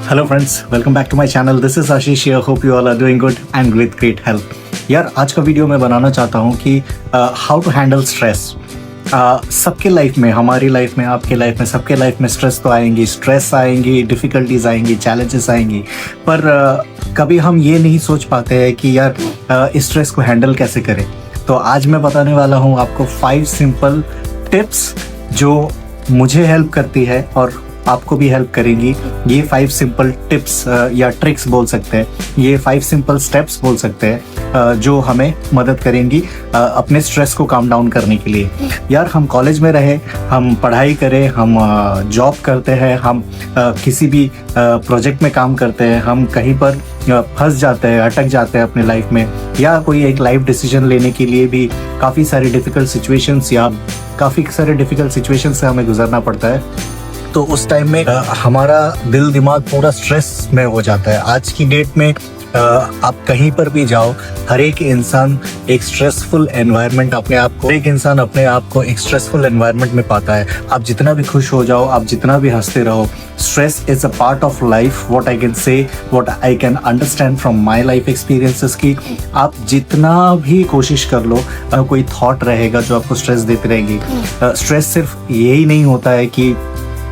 Hello friends, welcome back to my channel. This is Ashish here. Hope you all are doing good and with great health. यार, आज का video मैं बनाना चाहता हूँ कि हाउ टू हैंडल स्ट्रेस। सबके लाइफ में, हमारी लाइफ में, आपके लाइफ में, सबके लाइफ में स्ट्रेस तो आएंगी, स्ट्रेस आएंगी, डिफ़िकल्टीज आएंगी, चैलेंजेस आएंगी। पर कभी हम ये नहीं सोच पाते हैं कि यार इस स्ट्रेस को हैंडल कैसे करें। तो आज मैं बताने वाला हूँ आपको 5 सिंपल टिप्स जो मुझे हेल्प करती है और आपको भी हेल्प करेंगी। ये 5 सिंपल टिप्स या ट्रिक्स बोल सकते हैं, ये 5 सिंपल स्टेप्स बोल सकते हैं जो हमें मदद करेंगी अपने स्ट्रेस को काम डाउन करने के लिए। यार, हम कॉलेज में रहे, हम पढ़ाई करें, हम जॉब करते हैं, हम किसी भी प्रोजेक्ट में काम करते हैं, हम कहीं पर फंस जाते हैं, अटक जाते हैं अपने लाइफ में, या कोई एक लाइफ डिसीजन लेने के लिए भी काफ़ी सारी डिफ़िकल्ट सिचुएशंस से हमें गुजरना पड़ता है। तो उस टाइम में हमारा दिल दिमाग पूरा स्ट्रेस में हो जाता है। आज की डेट में आप कहीं पर भी जाओ, हर एक इंसान एक स्ट्रेसफुल एनवायरनमेंट अपने आप को एक स्ट्रेसफुल एनवायरनमेंट में पाता है। आप जितना भी खुश हो जाओ, आप जितना भी हंसते रहो, stress is a part of life. What I can understand from my life experiences कि आप जितना भी कोशिश कर लो, कोई थॉट रहेगा जो आपको स्ट्रेस देती रहेगी। स्ट्रेस सिर्फ यही नहीं होता है कि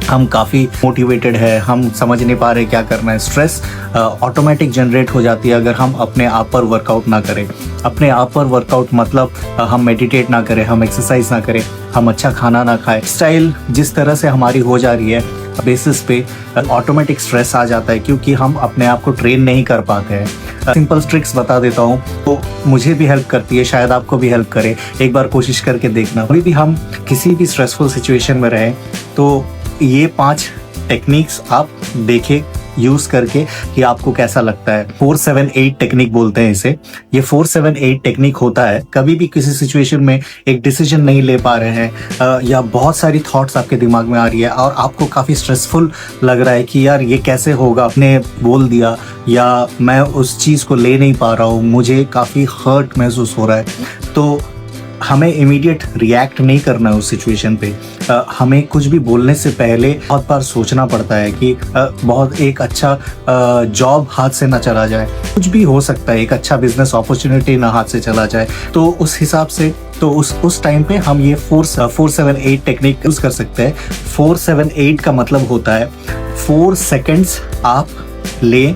हम काफ़ी मोटिवेटेड है, हम समझ नहीं पा रहे क्या करना है। स्ट्रेस ऑटोमेटिक जनरेट हो जाती है अगर हम अपने आप पर वर्कआउट ना करें। अपने आप पर वर्कआउट मतलब हम मेडिटेट ना करें, हम एक्सरसाइज ना करें, हम अच्छा खाना ना खाएं। स्टाइल जिस तरह से हमारी हो जा रही है, बेसिस पे ऑटोमेटिक स्ट्रेस आ जाता है क्योंकि हम अपने आप को ट्रेन नहीं कर पाते हैं। सिंपल ट्रिक्स बता देता हूँ, तो मुझे भी हेल्प करती है, शायद आपको भी हेल्प करे। एक बार कोशिश करके देखना। कोई भी हम किसी भी स्ट्रेसफुल सिचुएशन में रहें तो ये 5 टेक्निक्स आप देखें यूज़ करके कि आपको कैसा लगता है। 4-7-8 टेक्निक बोलते हैं इसे। ये 4-7-8 टेक्निक होता है कभी भी किसी सिचुएशन में एक डिसीजन नहीं ले पा रहे हैं या बहुत सारी थॉट्स आपके दिमाग में आ रही है और आपको काफ़ी स्ट्रेसफुल लग रहा है कि यार ये कैसे होगा, आपने बोल दिया या मैं उस चीज़ को ले नहीं पा रहा हूँ, मुझे काफ़ी हर्ट महसूस हो रहा है। तो हमें इमीडिएट रिएक्ट नहीं करना है उस सिचुएशन पे। हमें कुछ भी बोलने से पहले बहुत बार सोचना पड़ता है कि बहुत एक अच्छा जॉब हाथ से ना चला जाए, कुछ भी हो सकता है, एक अच्छा बिजनेस अपॉर्चुनिटी ना हाथ से चला जाए। तो उस हिसाब से उस टाइम पे हम ये 4-7-8 टेक्निक यूज़ कर सकते हैं। 4-7-8 का मतलब होता है 4 सेकेंड्स आप लें।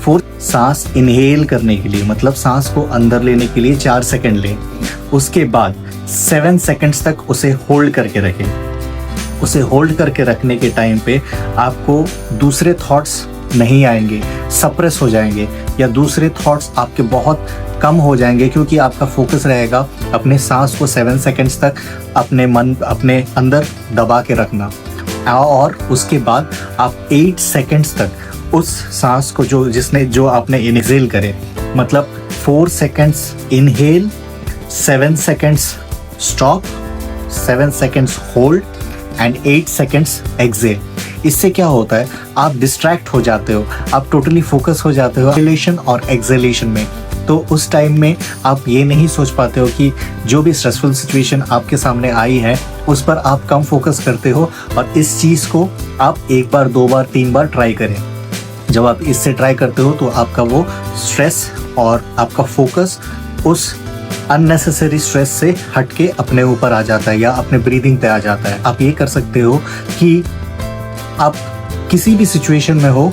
4 सांस इनहेल करने के लिए, मतलब सांस को अंदर लेने के लिए 4 सेकंड लें। उसके बाद 7 सेकंड्स तक उसे होल्ड करके रखें। उसे होल्ड करके रखने के टाइम पे आपको दूसरे थॉट्स नहीं आएंगे, सप्रेस हो जाएंगे या दूसरे थॉट्स आपके बहुत कम हो जाएंगे क्योंकि आपका फोकस रहेगा अपने सांस को 7 सेकंड्स तक अपने अंदर दबा के रखना। और उसके बाद आप 8 सेकंड्स तक उस सांस को जो आपने इनहेल करे, मतलब 4 seconds inhale, 7 seconds stop, 7 seconds hold and 8 seconds exhale. इससे क्या होता है, आप डिस्ट्रैक्ट हो जाते हो, आप टोटली फोकस हो जाते हो इनहेलेशन और एक्सेलेशन में। तो उस टाइम में आप ये नहीं सोच पाते हो कि जो भी स्ट्रेसफुल सिचुएशन आपके सामने आई है उस पर आप कम फोकस करते हो और इस चीज़ को आप 1 बार 2 बार 3 बार ट्राई करें। जब आप इससे ट्राई करते हो तो आपका वो स्ट्रेस और आपका फोकस उस अननेसेसरी स्ट्रेस से हटके अपने ऊपर आ जाता है या अपने ब्रीदिंग पे आ जाता है। आप ये कर सकते हो कि आप किसी भी सिचुएशन में हो,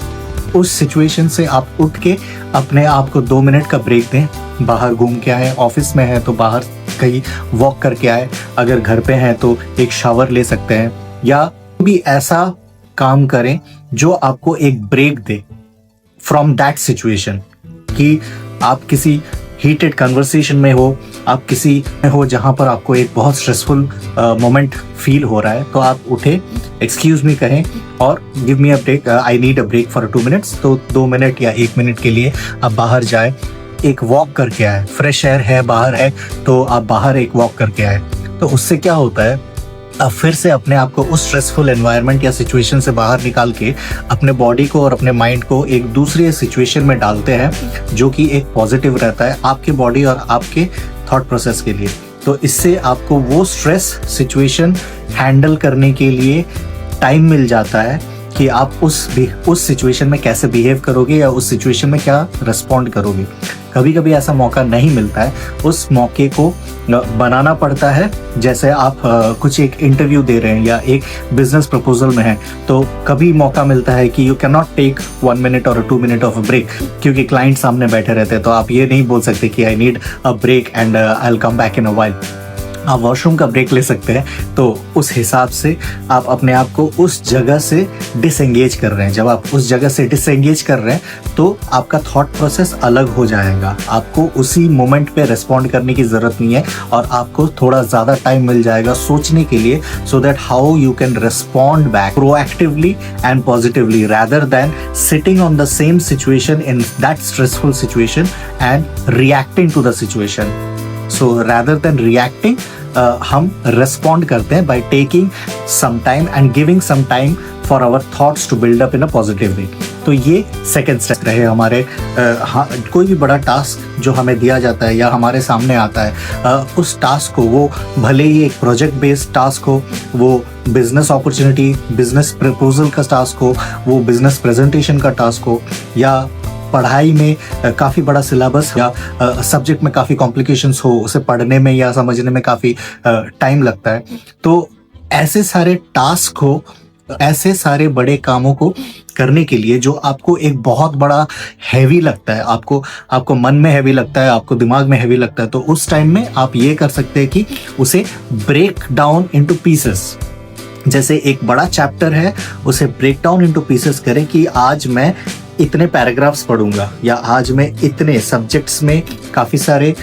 उस सिचुएशन से आप उठ के अपने आप को 2 मिनट का ब्रेक दें। बाहर घूम के आए, ऑफिस में है तो बाहर कहीं वॉक करके आए, अगर घर पे हैं तो एक शावर ले सकते हैं या भी ऐसा काम करें जो आपको एक ब्रेक दे फ्रॉम दैट सिचुएशन। कि आप किसी हीटेड कन्वर्सेशन में हो, आप किसी में हो जहाँ पर आपको एक बहुत स्ट्रेसफुल मोमेंट फील हो रहा है, तो आप उठे, एक्सक्यूज मी कहें और give me a break, I need a break for 2 minutes. तो 2 मिनट या 1 मिनट के लिए आप बाहर जाए, एक वॉक करके आए। फ्रेश एयर है, बाहर है तो आप बाहर एक वॉक करके आए। तो उससे क्या होता है, अब फिर से अपने आप को उस स्ट्रेसफुल एनवायरनमेंट या सिचुएशन से बाहर निकाल के अपने बॉडी को और अपने माइंड को एक दूसरे सिचुएशन में डालते हैं जो कि एक पॉजिटिव रहता है आपके बॉडी और आपके थॉट प्रोसेस के लिए। तो इससे आपको वो स्ट्रेस सिचुएशन हैंडल करने के लिए टाइम मिल जाता है कि आप उस सिचुएशन में कैसे बिहेव करोगे या उस सिचुएशन में क्या रिस्पॉन्ड करोगे। कभी कभी ऐसा मौका नहीं मिलता है, उस मौके को बनाना पड़ता है। जैसे आप कुछ एक इंटरव्यू दे रहे हैं या एक बिजनेस प्रपोजल में है, तो कभी मौका मिलता है कि you can not take 1 minute और 2 मिनट ऑफ अ ब्रेक, क्योंकि क्लाइंट सामने बैठे रहते हैं। तो आप ये नहीं बोल सकते कि I need a break and I will come back in a while. आप वॉशरूम का ब्रेक ले सकते हैं। तो उस हिसाब से आप अपने आप को उस जगह से डिसएंगेज कर रहे हैं। जब आप उस जगह से डिसएंगेज कर रहे हैं तो आपका थॉट प्रोसेस अलग हो जाएगा। आपको उसी मोमेंट पे रिस्पॉन्ड करने की ज़रूरत नहीं है और आपको थोड़ा ज़्यादा टाइम मिल जाएगा सोचने के लिए, so that how you can respond back proactively and positively rather than sitting on the same situation in that stressful situation and reacting to the situation. So rather than reacting, हम respond करते हैं by taking some time and giving some time for our thoughts to build up in a positive way. तो ये second step रहे हमारे। कोई भी बड़ा टास्क जो हमें दिया जाता है या हमारे सामने आता है, उस टास्क को, वो भले ही एक प्रोजेक्ट बेस्ड टास्क हो, वो बिजनेस अपॉर्चुनिटी, बिजनेस प्रपोजल का टास्क हो, वो बिजनेस प्रेजेंटेशन का टास्क हो, या पढ़ाई में काफ़ी बड़ा सिलेबस या सब्जेक्ट में काफ़ी कॉम्प्लिकेशंस हो, उसे पढ़ने में या समझने में काफ़ी टाइम लगता है। तो ऐसे सारे टास्क हो, ऐसे सारे बड़े कामों को करने के लिए जो आपको एक बहुत बड़ा हैवी लगता है, आपको मन में हैवी लगता है, आपको दिमाग में हैवी लगता है, तो उस टाइम में आप ये कर सकते हैं कि उसे ब्रेक डाउन इनटू पीसेस। जैसे एक बड़ा चैप्टर है, उसे ब्रेक डाउन इनटू पीसेस करें कि आज मैं इतने पैराग्राफ्स पढ़ूंगा, या आज मैं इतने सब्जेक्ट्स में काफ़ी सारे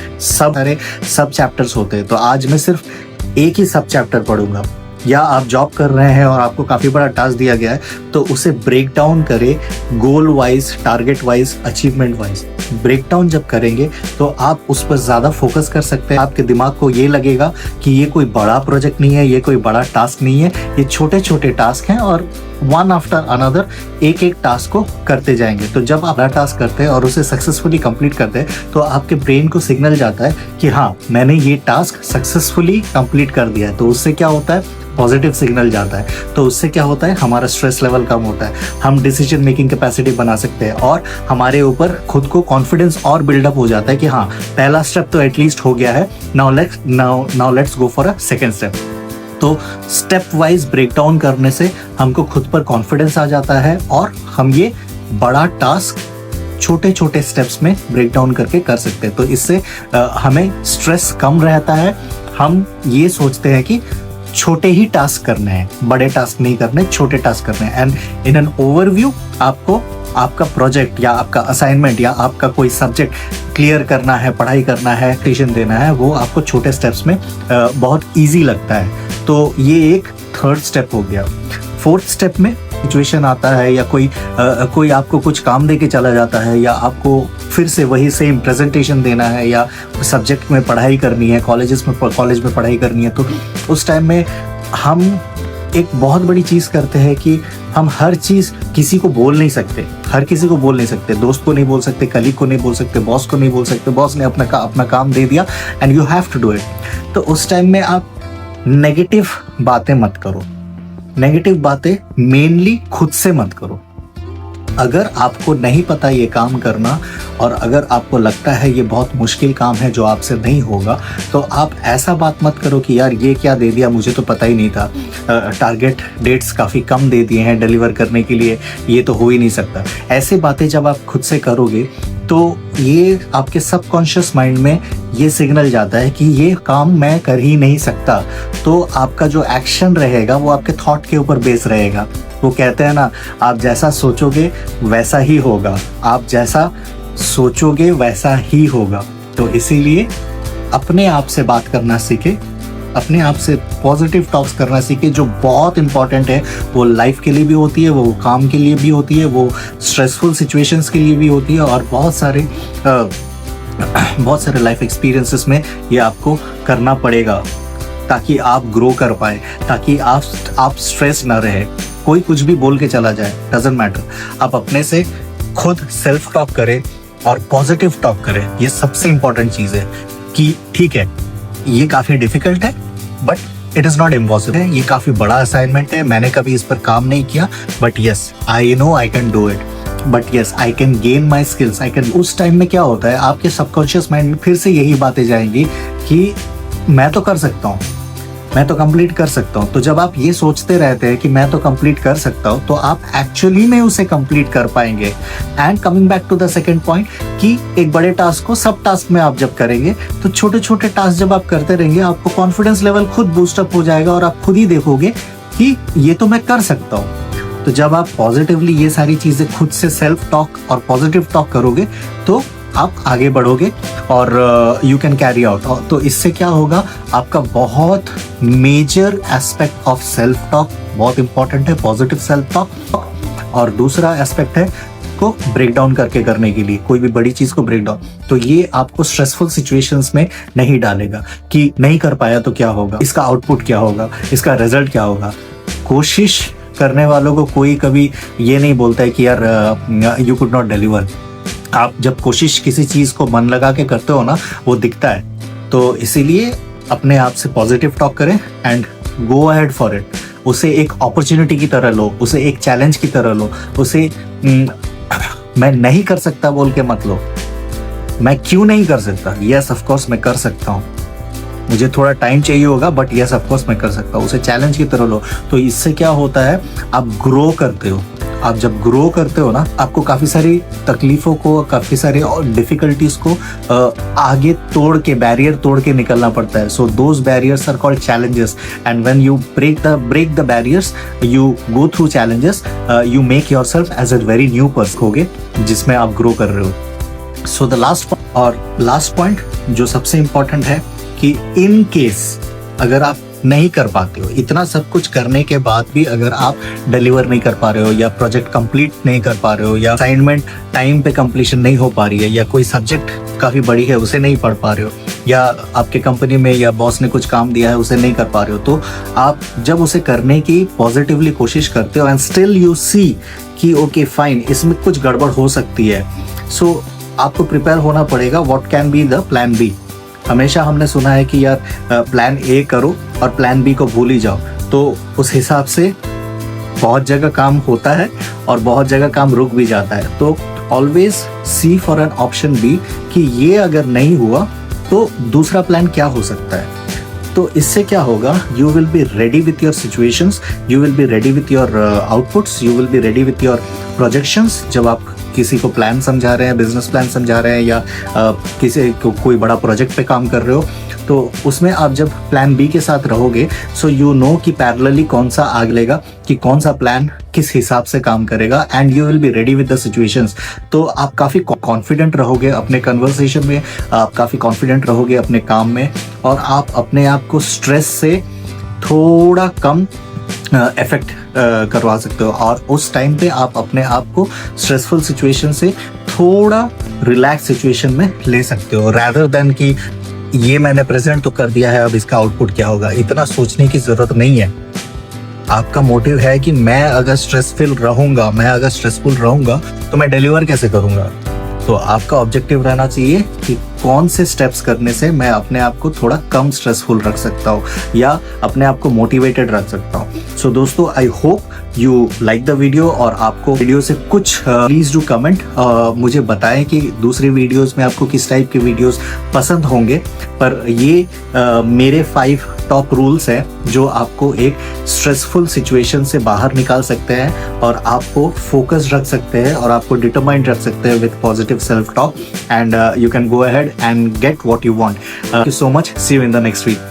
सब चैप्टर्स होते हैं, तो आज मैं सिर्फ एक ही सब चैप्टर पढ़ूंगा। या आप जॉब कर रहे हैं और आपको काफ़ी बड़ा टास्क दिया गया है, तो उसे ब्रेक डाउन करें goal wise, target wise, achievement wise. Break down जब करेंगे तो आप उस पर ज़्यादा फोकस कर सकते हैं। आपके दिमाग को ये लगेगा कि ये कोई बड़ा प्रोजेक्ट नहीं है, ये कोई बड़ा टास्क नहीं है, ये छोटे छोटे टास्क हैं और वन आफ्टर अनदर एक एक टास्क को करते जाएंगे। तो जब आप बड़ा टास्क करते हैं और उसे सक्सेसफुली कंप्लीट करते हैं, तो आपके ब्रेन को सिग्नल जाता है कि हाँ, मैंने ये टास्क सक्सेसफुली कंप्लीट कर दिया है। तो उससे क्या होता है, पॉजिटिव सिग्नल जाता है। तो उससे क्या होता है, हमारा स्ट्रेस लेवल कम होता है, हम डिसीजन मेकिंग कैपेसिटी बना सकते हैं और हमारे ऊपर खुद को कॉन्फिडेंस और बिल्डअप हो जाता है कि हाँ, पहला स्टेप तो एटलीस्ट हो गया है, now let's go for a second step. तो स्टेप वाइज ब्रेक डाउन करने से हमको खुद पर कॉन्फिडेंस आ जाता है और हम ये बड़ा टास्क छोटे छोटे स्टेप्स में ब्रेक डाउन करके कर सकते हैं। तो इससे हमें स्ट्रेस कम रहता है। हम ये सोचते हैं कि छोटे ही टास्क करने हैं, बड़े टास्क नहीं करने, छोटे टास्क करने हैं। एंड इन एन ओवरव्यू आपको आपका प्रोजेक्ट या आपका असाइनमेंट या आपका कोई सब्जेक्ट क्लियर करना है, पढ़ाई करना है, टेशन देना है, वो आपको छोटे स्टेप्स में बहुत ईजी लगता है। तो ये एक थर्ड स्टेप हो गया। फोर्थ स्टेप में सिचुएशन आता है या कोई आपको कुछ काम दे के चला जाता है, या आपको फिर से वही सेम प्रेजेंटेशन देना है, या सब्जेक्ट में पढ़ाई करनी है, कॉलेज में पढ़ाई करनी है। तो उस टाइम में हम एक बहुत बड़ी चीज़ करते हैं कि हम हर चीज़ किसी को बोल नहीं सकते, हर किसी को बोल नहीं सकते, दोस्त को नहीं बोल सकते, कलीग को नहीं बोल सकते, बॉस को नहीं बोल सकते। बॉस ने अपना काम दे दिया and you have to do it. तो उस टाइम में आप नेगेटिव बातें मत करो, नेगेटिव बातें मेनली खुद से मत करो। अगर आपको नहीं पता ये काम करना और अगर आपको लगता है ये बहुत मुश्किल काम है जो आपसे नहीं होगा, तो आप ऐसा बात मत करो कि यार ये क्या दे दिया, मुझे तो पता ही नहीं था, टारगेट डेट्स काफ़ी कम दे दिए हैं डिलीवर करने के लिए, ये तो हो ही नहीं सकता। ऐसे बातें जब आप खुद से करोगे तो ये आपके सबकॉन्शियस माइंड में ये सिग्नल जाता है कि ये काम मैं कर ही नहीं सकता। तो आपका जो एक्शन रहेगा वो आपके थॉट के ऊपर बेस रहेगा। वो कहते हैं ना, आप जैसा सोचोगे वैसा ही होगा, आप जैसा सोचोगे वैसा ही होगा। तो इसीलिए अपने आप से बात करना सीखे, अपने आप से पॉजिटिव टॉक्स करना सीखे, जो बहुत इंपॉर्टेंट है। वो लाइफ के लिए भी होती है, वो काम के लिए भी होती है, वो स्ट्रेसफुल सिचुएशंस के लिए भी होती है, और बहुत सारे लाइफ एक्सपीरियंसेस में ये आपको करना पड़ेगा ताकि आप ग्रो कर पाए, ताकि आप स्ट्रेस ना रहे। कोई कुछ भी बोल के चला जाए, डजंट मैटर, आप अपने से खुद सेल्फ टॉक करें और पॉजिटिव टॉक करें। ये सबसे इंपॉर्टेंट चीज़ है कि ठीक है, ये काफ़ी डिफिकल्ट है, but it is not impossible. ये काफी बड़ा असाइनमेंट है, मैंने कभी इस पर काम नहीं किया, but yes I know I can do it, but yes I can gain my skills, I can. उस टाइम में क्या होता है, आपके सबकॉन्शियस माइंड में फिर से यही बातें जाएंगी कि मैं तो कर सकता हूँ, मैं तो कंप्लीट कर सकता हूँ। तो जब आप ये सोचते रहते हैं कि मैं तो कंप्लीट कर सकता हूँ, तो आप एक्चुअली में उसे कंप्लीट कर पाएंगे। And coming back to the second point कि एक बड़े टास्क को सब टास्क में आप जब करेंगे, तो छोटे छोटे टास्क जब आप करते रहेंगे, आपको कॉन्फिडेंस लेवल खुद बूस्टअप हो जाएगा और आप खुद ही देखोगे कि ये तो मैं कर सकता हूँ। तो जब आप पॉजिटिवली ये सारी चीजें खुद से सेल्फ टॉक और पॉजिटिव टॉक करोगे, तो आप आगे बढ़ोगे और यू कैन कैरी आउट। तो इससे क्या होगा, आपका बहुत major aspect of self talk बहुत इंपॉर्टेंट है, पॉजिटिव सेल्फ टॉक। और दूसरा एस्पेक्ट है को ब्रेक डाउन करके करने के लिए, कोई भी बड़ी चीज को ब्रेक डाउन, तो ये आपको स्ट्रेसफुल सिचुएशंस में नहीं डालेगा कि नहीं कर पाया तो क्या होगा, इसका आउटपुट क्या होगा, इसका रिजल्ट क्या होगा। कोशिश करने वालों को कोई कभी ये नहीं बोलता है कि यार यू कुड नॉट डिलीवर। आप जब कोशिश किसी चीज को मन लगा के करते हो ना, वो दिखता है। तो इसीलिए अपने आप से पॉजिटिव टॉक करें and go ahead for it. उसे एक अपॉर्चुनिटी की तरह लो, उसे एक चैलेंज की तरह लो, उसे मैं नहीं कर सकता बोल के मत लो। मैं क्यों नहीं कर सकता, यस ऑफ कोर्स मैं कर सकता हूँ, मुझे थोड़ा टाइम चाहिए होगा, बट यस ऑफ कोर्स मैं कर सकता हूँ। उसे चैलेंज की तरह लो। तो इससे क्या होता है, आप ग्रो करते हो। आप जब ग्रो करते हो ना, आपको काफी सारी तकलीफों को, काफी सारी डिफिकल्टीज को आगे तोड़ के, बैरियर तोड़ के निकलना पड़ता है। So those barriers are called challenges, and when you break the barriers, you go through challenges, you make yourself as a very new person होगे, जिसमें आप ग्रो कर रहे हो। सो द लास्ट पॉइंट जो सबसे इंपॉर्टेंट है कि इन केस अगर आप नहीं कर पाते हो, इतना सब कुछ करने के बाद भी अगर आप डिलीवर नहीं कर पा रहे हो, या प्रोजेक्ट कंप्लीट नहीं कर पा रहे हो, या असाइनमेंट टाइम पे कंप्लीशन नहीं हो पा रही है, या कोई सब्जेक्ट काफी बड़ी है उसे नहीं पढ़ पा रहे हो, या आपके कंपनी में या बॉस ने कुछ काम दिया है उसे नहीं कर पा रहे हो, तो आप जब उसे करने की पॉजिटिवली कोशिश करते हो एंड स्टिल यू सी कि ओके फाइन, इसमें कुछ गड़बड़ हो सकती है, सो आपको प्रिपेयर होना पड़ेगा what can be the plan B. हमेशा हमने सुना है कि यार प्लान ए करो और प्लान बी को भूल ही जाओ, तो उस हिसाब से बहुत जगह काम होता है और बहुत जगह काम रुक भी जाता है। तो always see for an option B कि ये अगर नहीं हुआ तो दूसरा प्लान क्या हो सकता है। तो इससे क्या होगा, you will be ready with your situations, you will be ready with your outputs, you will be ready with your projections. जब आप किसी को प्लान समझा रहे हैं, बिजनेस प्लान समझा रहे हैं, या किसी को कोई बड़ा प्रोजेक्ट पे काम कर रहे हो, तो उसमें आप जब प्लान बी के साथ रहोगे, सो यू नो कि पैरेलली कौन सा आग लेगा, कि कौन सा प्लान किस हिसाब से काम करेगा, and you will be ready with the situations. तो आप काफ़ी कॉन्फिडेंट रहोगे अपने कन्वर्सेशन में, आप काफ़ी कॉन्फिडेंट रहोगे अपने काम में, और आप अपने आप को स्ट्रेस से थोड़ा कम इफेक्ट करवा सकते हो। और उस टाइम पे आप अपने आप को स्ट्रेसफुल सिचुएशन से थोड़ा रिलैक्स सिचुएशन में ले सकते हो, रैदर देन कि ये मैंने प्रेजेंट तो कर दिया है, अब इसका आउटपुट क्या होगा। इतना सोचने की जरूरत नहीं है। आपका मोटिव है कि मैं अगर स्ट्रेसफुल रहूंगा, मैं अगर स्ट्रेसफुल रहूंगा तो मैं डिलीवर कैसे करूंगा। तो आपका ऑब्जेक्टिव रहना चाहिए कि कौन से स्टेप्स करने से मैं अपने आप को थोड़ा कम स्ट्रेसफुल रख सकता हूँ, या अपने आप को मोटिवेटेड रख सकता हूँ। सो दोस्तों, I hope you like the video, और आपको वीडियो से कुछ प्लीज डू कमेंट, मुझे बताएं कि दूसरी वीडियोस में आपको किस टाइप के वीडियोस पसंद होंगे। पर ये मेरे 5 टॉप रूल्स हैं जो आपको एक स्ट्रेसफुल सिचुएशन से बाहर निकाल सकते हैं, और आपको फोकस रख सकते हैं, और आपको डिटरमाइंड रख सकते हैं with positive self talk, and you can go ahead and get what you want. Thank you so much. See you in the next week.